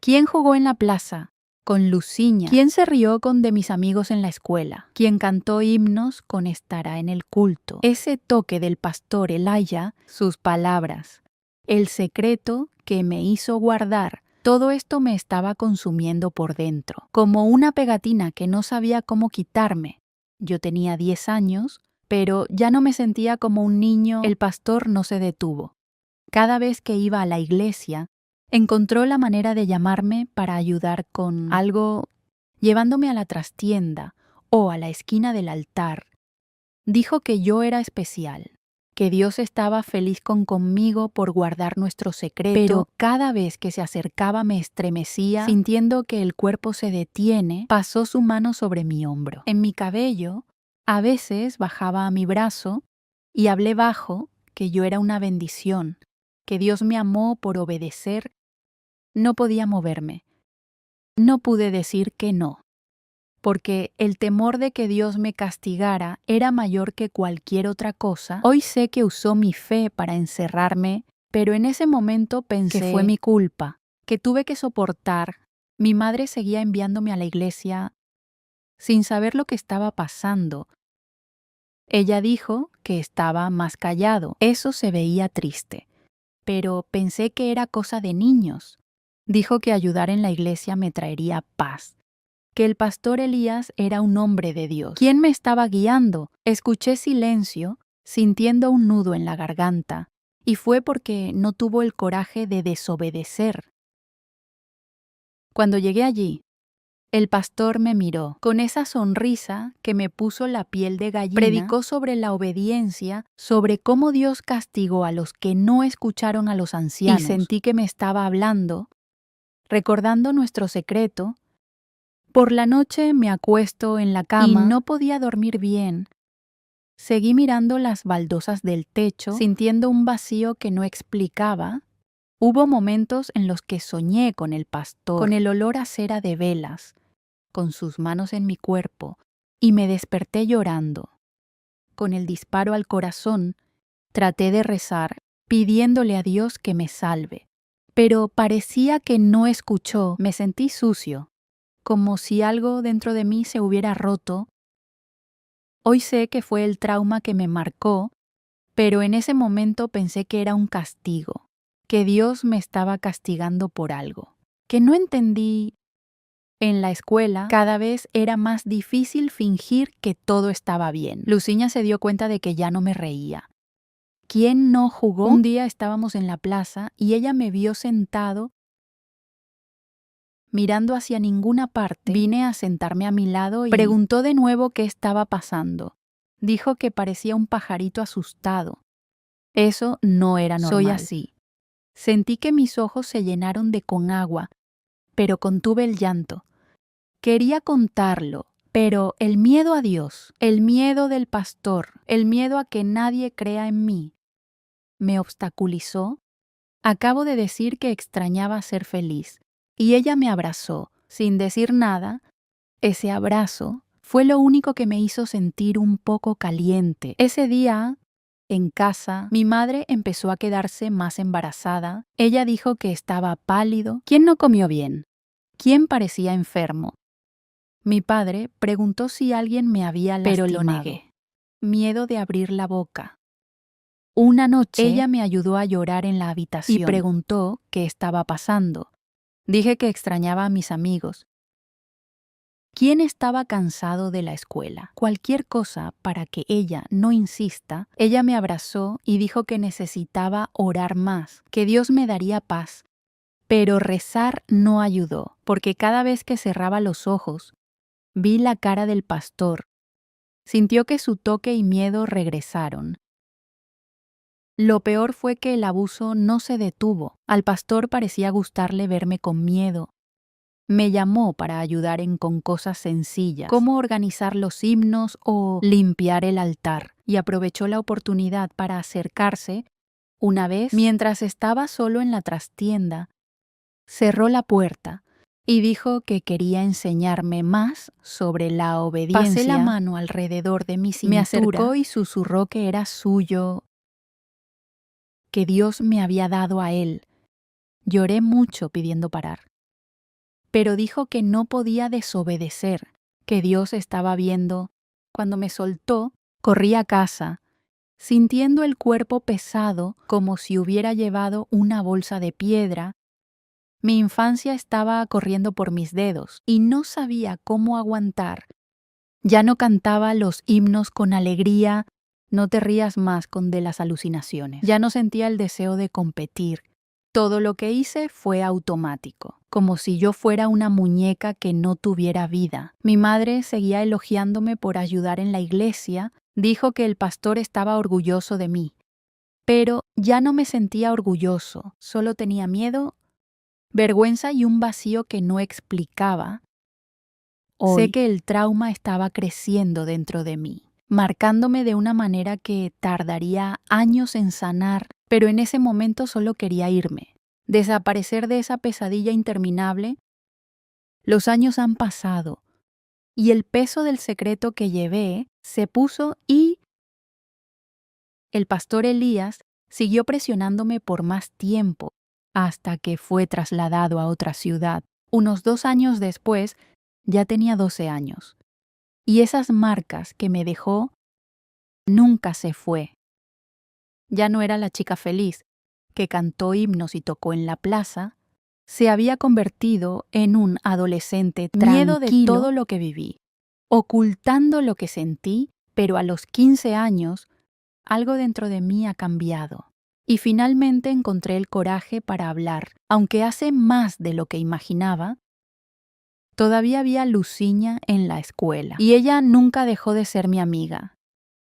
¿Quién jugó en la plaza con Luciña? ¿Quién se rió con de mis amigos en la escuela? ¿Quién cantó himnos con Estará en el culto? Ese toque del pastor Elijah, sus palabras, el secreto que me hizo guardar, todo esto me estaba consumiendo por dentro, como una pegatina que no sabía cómo quitarme. Yo tenía 10 años, pero ya no me sentía como un niño. El pastor no se detuvo. Cada vez que iba a la iglesia, encontró la manera de llamarme para ayudar con algo, llevándome a la trastienda o a la esquina del altar. Dijo que yo era especial, que Dios estaba feliz conmigo por guardar nuestro secreto, pero cada vez que se acercaba me estremecía, sintiendo que el cuerpo se detiene. Pasó su mano sobre mi hombro. En mi cabello, a veces bajaba a mi brazo y hablé bajo que yo era una bendición, que Dios me amó por obedecer. No podía moverme, No pude decir que no, porque el temor de que Dios me castigara era mayor que cualquier otra cosa. Hoy sé que usó mi fe para encerrarme, pero en ese momento pensé que fue mi culpa, que tuve que soportar. Mi madre seguía enviándome a la iglesia sin saber lo que estaba pasando. Ella dijo que estaba más callado. Eso se veía triste, pero pensé que era cosa de niños. Dijo que ayudar en la iglesia me traería paz, que el pastor Elías era un hombre de Dios. ¿Quién me estaba guiando? Escuché silencio, sintiendo un nudo en la garganta, y fue porque no tuvo el coraje de desobedecer. Cuando llegué allí, el pastor me miró con esa sonrisa que me puso la piel de gallina. Predicó sobre la obediencia, sobre cómo Dios castigó a los que no escucharon a los ancianos. Y sentí que me estaba hablando, recordando nuestro secreto. Por la noche me acuesto en la cama y no podía dormir bien. Seguí mirando las baldosas del techo, sintiendo un vacío que no explicaba. Hubo momentos en los que soñé con el pastor, con el olor a cera de velas, con sus manos en mi cuerpo, y me desperté llorando. Con el disparo al corazón, traté de rezar, pidiéndole a Dios que me salve. Pero parecía que no escuchó. Me sentí sucio, como si algo dentro de mí se hubiera roto. Hoy sé que fue el trauma que me marcó, pero en ese momento pensé que era un castigo, que Dios me estaba castigando por algo, que no entendí. En la escuela, cada vez era más difícil fingir que todo estaba bien. Luciña se dio cuenta de que ya no me reía. ¿Quién no jugó? Un día estábamos en la plaza y ella me vio sentado, mirando hacia ninguna parte. Vine a sentarme a mi lado y preguntó de nuevo qué estaba pasando. Dijo que parecía un pajarito asustado. Eso no era normal. Soy así. Sentí que mis ojos se llenaron de con agua, pero contuve el llanto. Quería contarlo, pero el miedo a Dios, el miedo del pastor, el miedo a que nadie crea en mí, me obstaculizó. Acabo de decir que extrañaba ser feliz, y ella me abrazó, sin decir nada. Ese abrazo fue lo único que me hizo sentir un poco caliente. Ese día, en casa, mi madre empezó a quedarse más embarazada. Ella dijo que estaba pálido. ¿Quién no comió bien? ¿Quién parecía enfermo? Mi padre preguntó si alguien me había lastimado, pero lo negué. Miedo de abrir la boca. Una noche, ella me ayudó a llorar en la habitación y preguntó qué estaba pasando. Dije que extrañaba a mis amigos. ¿Quién estaba cansado de la escuela? Cualquier cosa para que ella no insista. Ella me abrazó y dijo que necesitaba orar más, que Dios me daría paz. Pero rezar no ayudó, porque cada vez que cerraba los ojos, vi la cara del pastor. Sintió que su toque y miedo regresaron. Lo peor fue que el abuso no se detuvo. Al pastor parecía gustarle verme con miedo. Me llamó para ayudar con cosas sencillas, como organizar los himnos o limpiar el altar, y aprovechó la oportunidad para acercarse. Una vez, mientras estaba solo en la trastienda, cerró la puerta y dijo que quería enseñarme más sobre la obediencia. Pasé la mano alrededor de mi cintura. Me acercó y susurró que era suyo, que Dios me había dado a él. Lloré mucho pidiendo parar. Pero dijo que no podía desobedecer, que Dios estaba viendo. Cuando me soltó, corrí a casa, sintiendo el cuerpo pesado como si hubiera llevado una bolsa de piedra. Mi infancia estaba corriendo por mis dedos y no sabía cómo aguantar. Ya no cantaba los himnos con alegría. No te rías más con de las alucinaciones. Ya no sentía el deseo de competir. Todo lo que hice fue automático, como si yo fuera una muñeca que no tuviera vida. Mi madre seguía elogiándome por ayudar en la iglesia. Dijo que el pastor estaba orgulloso de mí. Pero ya no me sentía orgulloso, solo tenía miedo, vergüenza y un vacío que no explicaba. Hoy, sé que el trauma estaba creciendo dentro de mí, marcándome de una manera que tardaría años en sanar, pero en ese momento solo quería irme, desaparecer de esa pesadilla interminable. Los años han pasado y el peso del secreto que llevé se puso y el pastor Elías siguió presionándome por más tiempo hasta que fue trasladado a otra ciudad. Unos 2 años después, ya tenía 12 años. Y esas marcas que me dejó nunca se fue. Ya no era la chica feliz que cantó himnos y tocó en la plaza, se había convertido en un adolescente tranquilo, miedo de todo lo que viví, ocultando lo que sentí, pero a los 15 años algo dentro de mí ha cambiado. Y finalmente encontré el coraje para hablar, aunque hace más de lo que imaginaba. Todavía había Luciña en la escuela, y ella nunca dejó de ser mi amiga.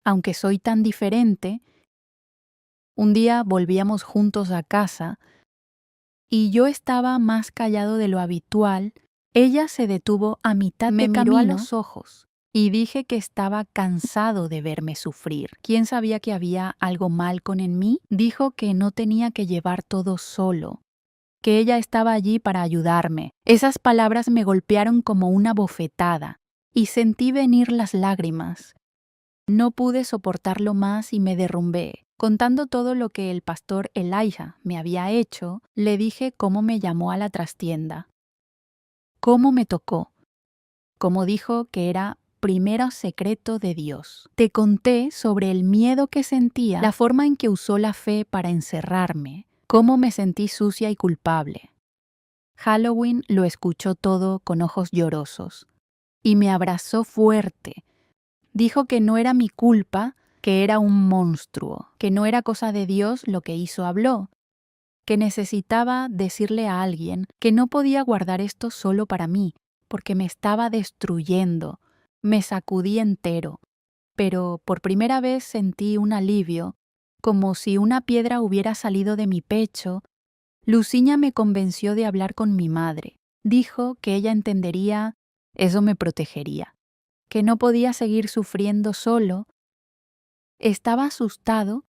Aunque soy tan diferente, un día volvíamos juntos a casa y yo estaba más callado de lo habitual. Ella se detuvo a mitad de camino, me miró a los ojos y dije que estaba cansado de verme sufrir. ¿Quién sabía que había algo mal en mí? Dijo que no tenía que llevar todo solo, que ella estaba allí para ayudarme. Esas palabras me golpearon como una bofetada y sentí venir las lágrimas. No pude soportarlo más y me derrumbé. Contando todo lo que el pastor Elijah me había hecho, le dije cómo me llamó a la trastienda, cómo me tocó, cómo dijo que era primero secreto de Dios. Te conté sobre el miedo que sentía, la forma en que usó la fe para encerrarme, cómo me sentí sucia y culpable. Halloween lo escuchó todo con ojos llorosos y me abrazó fuerte. Dijo que no era mi culpa, que era un monstruo, que no era cosa de Dios lo que hizo habló, que necesitaba decirle a alguien que no podía guardar esto solo para mí, porque me estaba destruyendo. Me sacudí entero, pero por primera vez sentí un alivio, como si una piedra hubiera salido de mi pecho. Luciña me convenció de hablar con mi madre. Dijo que ella entendería, eso me protegería, que no podía seguir sufriendo solo. Estaba asustado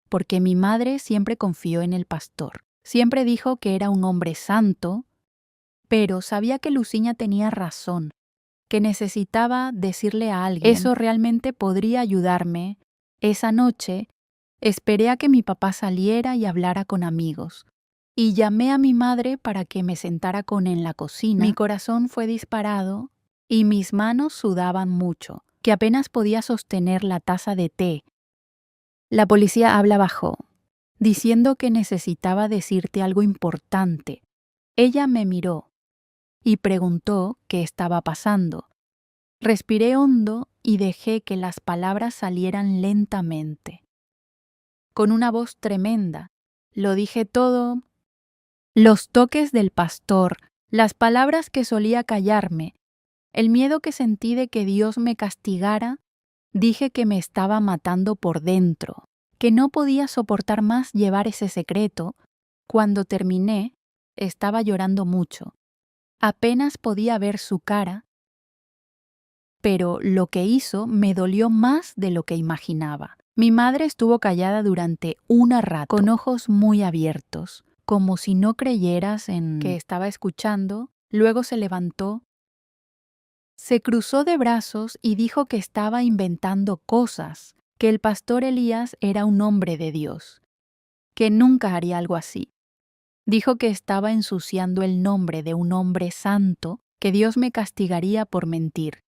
porque mi madre siempre confió en el pastor. Siempre dijo que era un hombre santo, pero sabía que Luciña tenía razón, que necesitaba decirle a alguien. Eso realmente podría ayudarme. Esa noche esperé a que mi papá saliera y hablara con amigos, y llamé a mi madre para que me sentara en la cocina. Mi corazón fue disparado y mis manos sudaban mucho, que apenas podía sostener la taza de té. La policía habla bajo, diciendo que necesitaba decirte algo importante. Ella me miró y preguntó qué estaba pasando. Respiré hondo y dejé que las palabras salieran lentamente. Con una voz tremenda, lo dije todo. Los toques del pastor, las palabras que solía callarme, el miedo que sentí de que Dios me castigara. Dije que me estaba matando por dentro, que no podía soportar más llevar ese secreto. Cuando terminé, estaba llorando mucho. Apenas podía ver su cara, pero lo que hizo me dolió más de lo que imaginaba. Mi madre estuvo callada durante un rato, con ojos muy abiertos, como si no creyeras en que estaba escuchando. Luego se levantó, se cruzó de brazos y dijo que estaba inventando cosas, que el pastor Elías era un hombre de Dios, que nunca haría algo así. Dijo que estaba ensuciando el nombre de un hombre santo, que Dios me castigaría por mentir.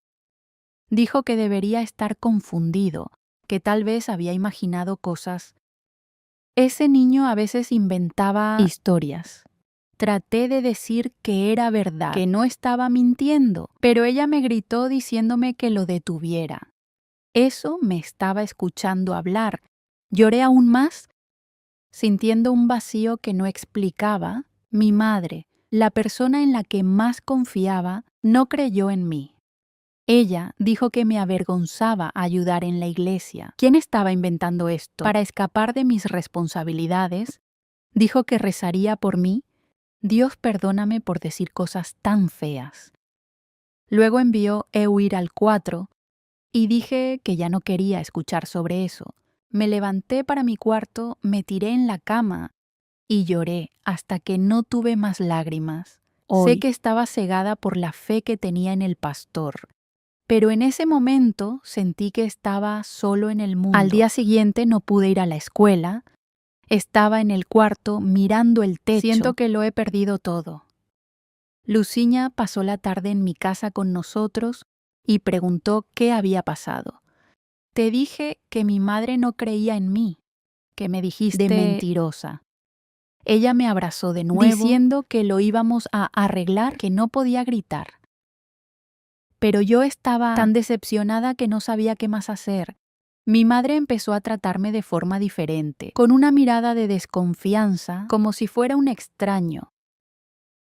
Dijo que debería estar confundido, que tal vez había imaginado cosas. Ese niño a veces inventaba historias. Traté de decir que era verdad, que no estaba mintiendo, pero ella me gritó diciéndome que lo detuviera. Eso me estaba escuchando hablar. Lloré aún más, sintiendo un vacío que no explicaba. Mi madre, la persona en la que más confiaba, no creyó en mí. Ella dijo que me avergonzaba ayudar en la iglesia. ¿Quién estaba inventando esto? Para escapar de mis responsabilidades, dijo que rezaría por mí. Dios, perdóname por decir cosas tan feas. Luego envió huir al 4 y dije que ya no quería escuchar sobre eso. Me levanté para mi cuarto, me tiré en la cama y lloré hasta que no tuve más lágrimas. hoy. Sé que estaba cegada por la fe que tenía en el pastor, pero en ese momento sentí que estaba solo en el mundo. Al día siguiente no pude ir a la escuela. Estaba en el cuarto mirando el techo. Siento que lo he perdido todo. Luciña pasó la tarde en mi casa con nosotros y preguntó qué había pasado. Te dije que mi madre no creía en mí, que me dijiste De mentirosa. Ella me abrazó de nuevo, diciendo que lo íbamos a arreglar, que no podía gritar. Pero yo estaba tan decepcionada que no sabía qué más hacer. Mi madre empezó a tratarme de forma diferente, con una mirada de desconfianza, como si fuera un extraño.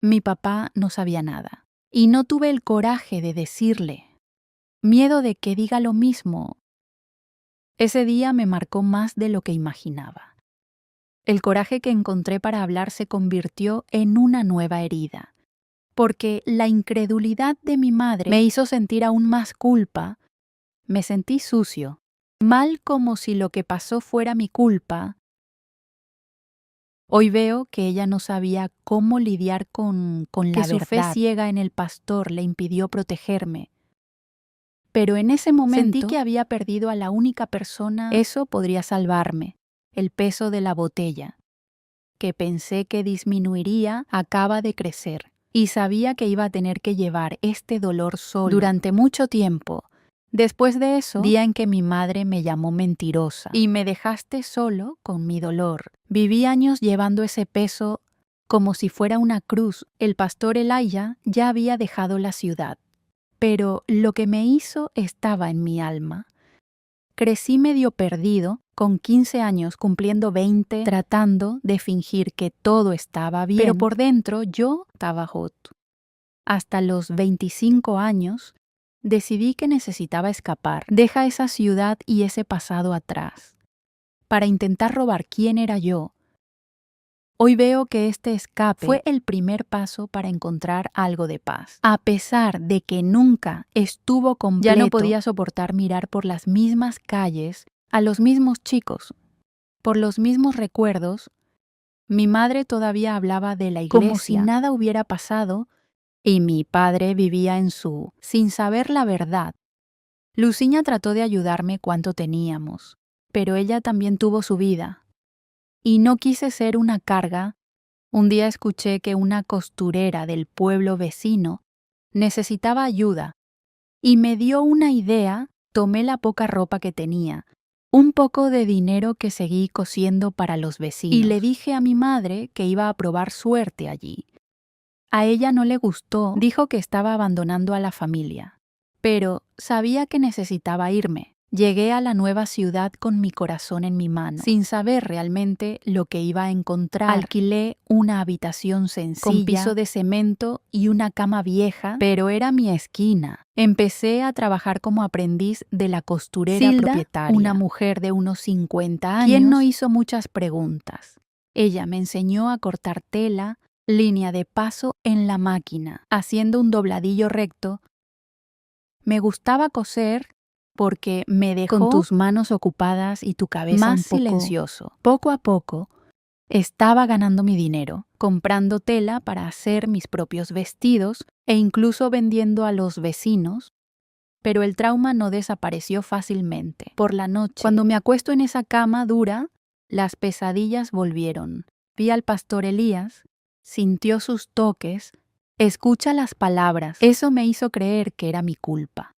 Mi papá no sabía nada, y no tuve el coraje de decirle. Miedo de que diga lo mismo. Ese día me marcó más de lo que imaginaba. El coraje que encontré para hablar se convirtió en una nueva herida, porque la incredulidad de mi madre me hizo sentir aún más culpa. Me sentí sucio, mal, como si lo que pasó fuera mi culpa. Hoy veo que ella no sabía cómo lidiar con la Que su fe verdad. Ciega en el pastor le impidió protegerme. Pero en ese momento sentí que había perdido a la única persona. Eso podría salvarme, el peso de la botella, que pensé que disminuiría, acaba de crecer, y sabía que iba a tener que llevar este dolor solo durante mucho tiempo. Después de eso, día en que mi madre me llamó mentirosa y me dejaste solo con mi dolor. Viví años llevando ese peso como si fuera una cruz. El pastor Elijah ya había dejado la ciudad, pero lo que me hizo estaba en mi alma. Crecí medio perdido, con 15 años cumpliendo 20, tratando de fingir que todo estaba bien, pero por dentro yo estaba hot. Hasta los 25 años, decidí que necesitaba escapar. Deja esa ciudad y ese pasado atrás, para intentar robar quién era yo. Hoy veo que este escape fue el primer paso para encontrar algo de paz. A pesar de que nunca estuvo completo, ya no podía soportar mirar por las mismas calles a los mismos chicos, por los mismos recuerdos. Mi madre todavía hablaba de la iglesia como si nada hubiera pasado, y mi padre vivía en sin saber la verdad. Luciña trató de ayudarme cuanto teníamos, pero ella también tuvo su vida. Y no quise ser una carga. Un día escuché que una costurera del pueblo vecino necesitaba ayuda, y me dio una idea. Tomé la poca ropa que tenía, un poco de dinero que seguí cosiendo para los vecinos, y le dije a mi madre que iba a probar suerte allí. A ella no le gustó, dijo que estaba abandonando a la familia, pero sabía que necesitaba irme. Llegué a la nueva ciudad con mi corazón en mi mano, sin saber realmente lo que iba a encontrar. Alquilé una habitación sencilla, con piso de cemento y una cama vieja, pero era mi esquina. Empecé a trabajar como aprendiz de la costurera propietaria, una mujer de unos 50 años, quien no hizo muchas preguntas. Ella me enseñó a cortar tela, línea de paso en la máquina, haciendo un dobladillo recto. Me gustaba coser porque me dejó con tus manos ocupadas y tu cabeza más silencioso. Poco a poco estaba ganando mi dinero, comprando tela para hacer mis propios vestidos e incluso vendiendo a los vecinos. Pero el trauma no desapareció fácilmente. Por la noche, cuando me acuesto en esa cama dura, las pesadillas volvieron. Vi al pastor Elías, sintió sus toques, escucha las palabras. Eso me hizo creer que era mi culpa.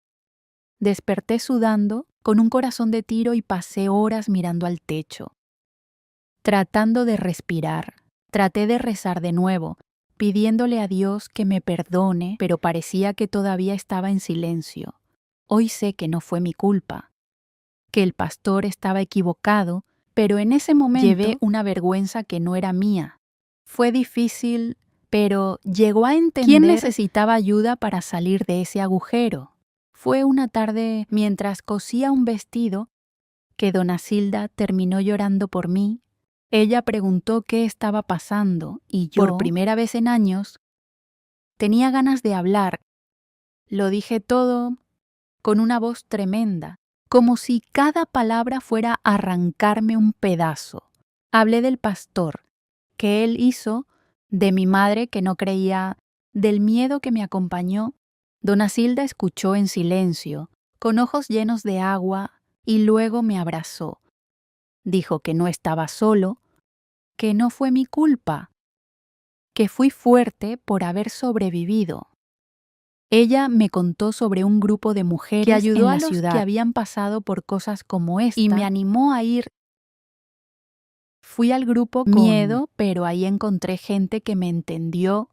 Desperté sudando, con un corazón de tiro, y pasé horas mirando al techo, tratando de respirar. Traté de rezar de nuevo, pidiéndole a Dios que me perdone, pero parecía que todavía estaba en silencio. Hoy sé que no fue mi culpa, que el pastor estaba equivocado, pero en ese momento llevé una vergüenza que no era mía. Fue difícil, pero llegó a entender quién necesitaba ayuda para salir de ese agujero. Fue una tarde, mientras cosía un vestido, que Dona Silda terminó llorando por mí. Ella preguntó qué estaba pasando y yo, por primera vez en años, tenía ganas de hablar. Lo dije todo con una voz tremenda, como si cada palabra fuera a arrancarme un pedazo. Hablé del pastor, que él hizo, de mi madre que no creía Del miedo que me acompañó, Dona Silda escuchó en silencio, con ojos llenos de agua, y luego me abrazó. Dijo que no estaba solo, que no fue mi culpa, que fui fuerte por haber sobrevivido. Ella me contó sobre un grupo de mujeres que ayudó en a la los ciudad que habían pasado por cosas como esta y me animó a ir. Fui al grupo con miedo, pero ahí encontré gente que me entendió.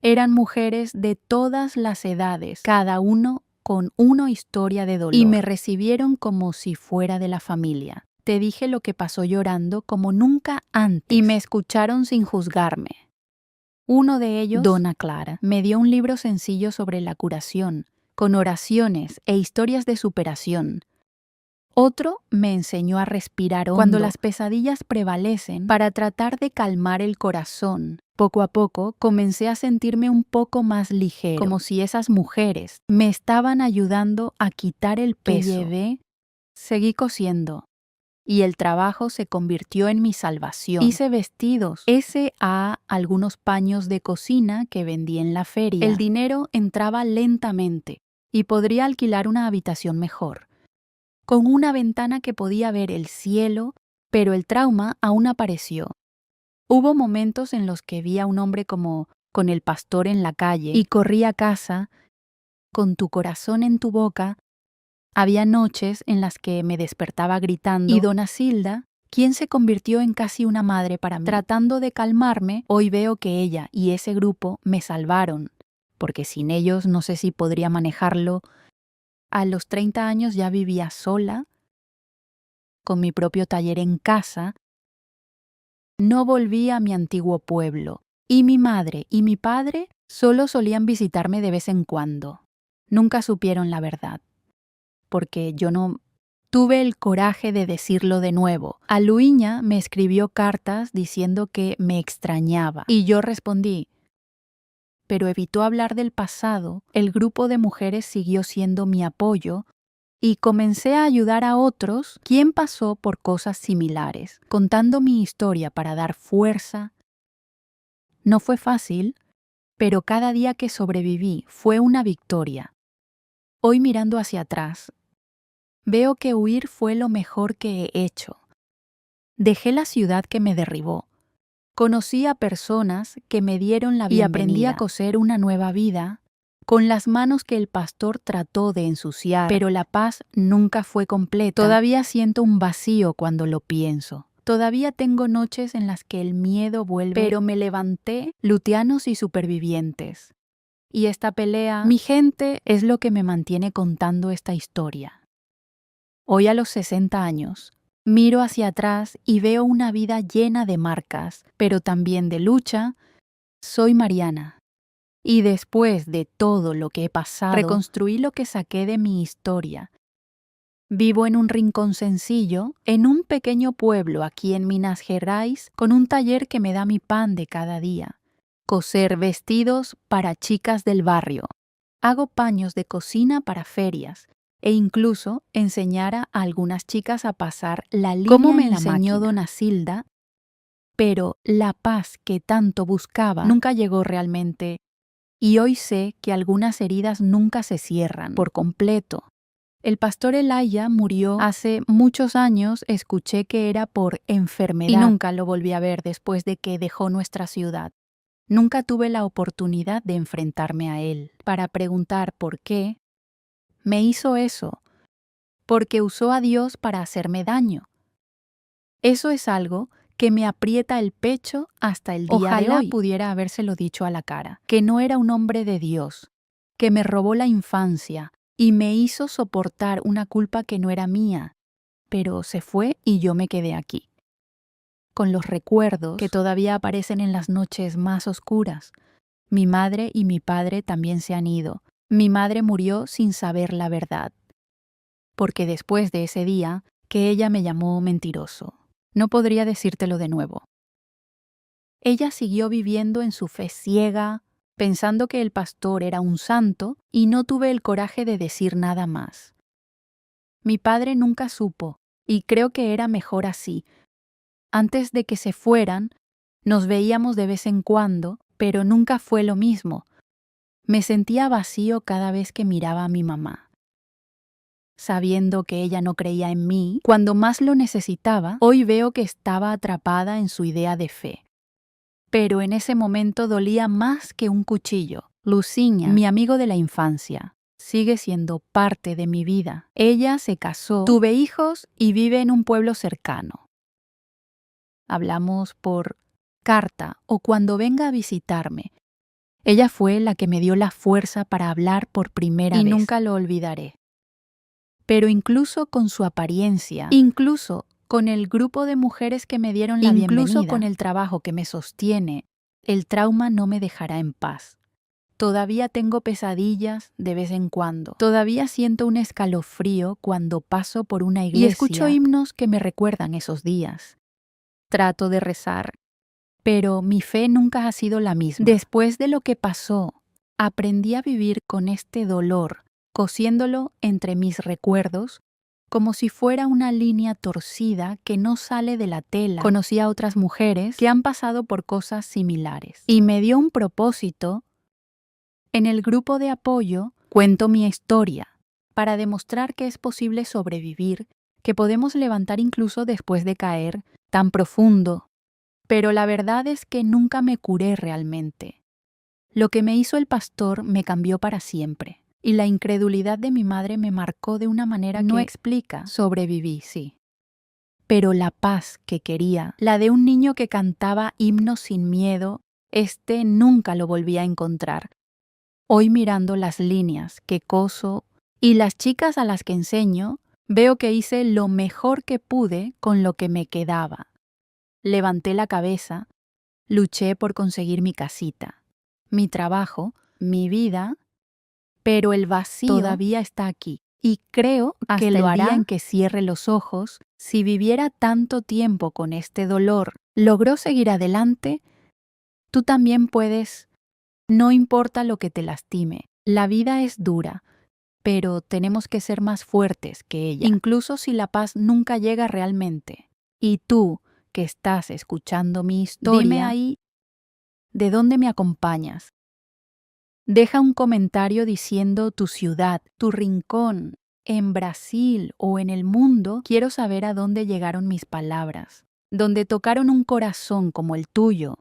Eran mujeres de todas las edades, cada uno con una historia de dolor. Y me recibieron como si fuera de la familia. Te dije lo que pasó llorando como nunca antes. Y me escucharon sin juzgarme. Uno de ellos, Dona Clara, me dio un libro sencillo sobre la curación, con oraciones e historias de superación. Otro me enseñó a respirar hondo cuando las pesadillas prevalecen para tratar de calmar el corazón. Poco a poco comencé a sentirme un poco más ligero, como si esas mujeres me estaban ayudando a quitar el peso que llevé. Seguí cosiendo y el trabajo se convirtió en mi salvación. Hice vestidos, algunos paños de cocina que vendí en la feria. El dinero entraba lentamente y podría alquilar una habitación mejor, con una ventana que podía ver el cielo, pero el trauma aún apareció. Hubo momentos en los que vi a un hombre como con el pastor en la calle y corrí a casa con tu corazón en tu boca. Había noches en las que me despertaba gritando, y Dona Silda, quien se convirtió en casi una madre para mí, tratando de calmarme. Hoy veo que ella y ese grupo me salvaron, porque sin ellos no sé si podría manejarlo. A los 30 años ya vivía sola, con mi propio taller en casa. No volví a mi antiguo pueblo, y mi madre y mi padre solo solían visitarme de vez en cuando. Nunca supieron la verdad, porque yo no tuve el coraje de decirlo de nuevo. Aluiña me escribió cartas diciendo que me extrañaba, y yo respondí, pero evitó hablar del pasado. El grupo de mujeres siguió siendo mi apoyo, y comencé a ayudar a otros quien pasó por cosas similares, contando mi historia para dar fuerza. No fue fácil, pero cada día que sobreviví fue una victoria. Hoy, mirando hacia atrás, veo que huir fue lo mejor que he hecho. Dejé la ciudad que me derribó. Conocí a personas que me dieron la bienvenida y aprendí a coser una nueva vida con las manos que el pastor trató de ensuciar, pero la paz nunca fue completa. Todavía siento un vacío cuando lo pienso. Todavía tengo noches en las que el miedo vuelve, pero me levanté, lutianos y supervivientes. Y esta pelea, mi gente, es lo que me mantiene contando esta historia. Hoy, a los 60 años, miro hacia atrás y veo una vida llena de marcas, pero también de lucha. Soy Mariana. Y después de todo lo que he pasado, reconstruí lo que saqué de mi historia. Vivo en un rincón sencillo, en un pequeño pueblo aquí en Minas Gerais, con un taller que me da mi pan de cada día. Coser vestidos para chicas del barrio. Hago paños de cocina para ferias e incluso enseñar a algunas chicas a pasar la línea como me enseñó Dona Silda, pero la paz que tanto buscaba nunca llegó realmente. Y hoy sé que algunas heridas nunca se cierran por completo. El pastor Elaya murió hace muchos años. Escuché que era por enfermedad y nunca lo volví a ver después de que dejó nuestra ciudad. Nunca tuve la oportunidad de enfrentarme a él para preguntar por qué me hizo eso, porque usó a Dios para hacerme daño. Eso es algo que me aprieta el pecho hasta el día de hoy. Ojalá pudiera habérselo dicho a la cara, que no era un hombre de Dios, que me robó la infancia y me hizo soportar una culpa que no era mía, pero se fue y yo me quedé aquí, con los recuerdos que todavía aparecen en las noches más oscuras. Mi madre y mi padre también se han ido. Mi madre murió sin saber la verdad, porque después de ese día que ella me llamó mentiroso. No podría decírtelo de nuevo. Ella siguió viviendo en su fe ciega, pensando que el pastor era un santo, y no tuve el coraje de decir nada más. Mi padre nunca supo, y creo que era mejor así. Antes de que se fueran, nos veíamos de vez en cuando, pero nunca fue lo mismo. Me sentía vacío cada vez que miraba a mi mamá. Sabiendo que ella no creía en mí, cuando más lo necesitaba, hoy veo que estaba atrapada en su idea de fe. Pero en ese momento dolía más que un cuchillo. Luciña, mi amigo de la infancia, sigue siendo parte de mi vida. Ella se casó, tuve hijos y vive en un pueblo cercano. Hablamos por carta o cuando venga a visitarme. Ella fue la que me dio la fuerza para hablar por primera vez. Y nunca lo olvidaré. Pero incluso con su apariencia, incluso con el grupo de mujeres que me dieron la bienvenida, incluso con el trabajo que me sostiene, el trauma no me dejará en paz. Todavía tengo pesadillas de vez en cuando. Todavía siento un escalofrío cuando paso por una iglesia y escucho himnos que me recuerdan esos días. Trato de rezar, pero mi fe nunca ha sido la misma. Después de lo que pasó, aprendí a vivir con este dolor, cosiéndolo entre mis recuerdos, como si fuera una línea torcida que no sale de la tela. Conocí a otras mujeres que han pasado por cosas similares y me dio un propósito. En el grupo de apoyo cuento mi historia para demostrar que es posible sobrevivir, que podemos levantar incluso después de caer tan profundo. Pero la verdad es que nunca me curé realmente. Lo que me hizo el pastor me cambió para siempre. Y la incredulidad de mi madre me marcó de una manera que no explica. Sobreviví, sí. Pero la paz que quería, la de un niño que cantaba himnos sin miedo, nunca lo volví a encontrar. Hoy mirando las líneas que coso y las chicas a las que enseño, veo que hice lo mejor que pude con lo que me quedaba. Levanté la cabeza, luché por conseguir mi casita, mi trabajo, mi vida, pero el vacío todavía está aquí. Y creo que lo hará en que cierre los ojos. Si viviera tanto tiempo con este dolor, logró seguir adelante, tú también puedes. No importa lo que te lastime, la vida es dura, pero tenemos que ser más fuertes que ella, incluso si la paz nunca llega realmente. Y tú, que estás escuchando mi historia, dime ahí, ¿de dónde me acompañas? Deja un comentario diciendo tu ciudad, tu rincón, en Brasil o en el mundo. Quiero saber a dónde llegaron mis palabras, donde tocaron un corazón como el tuyo.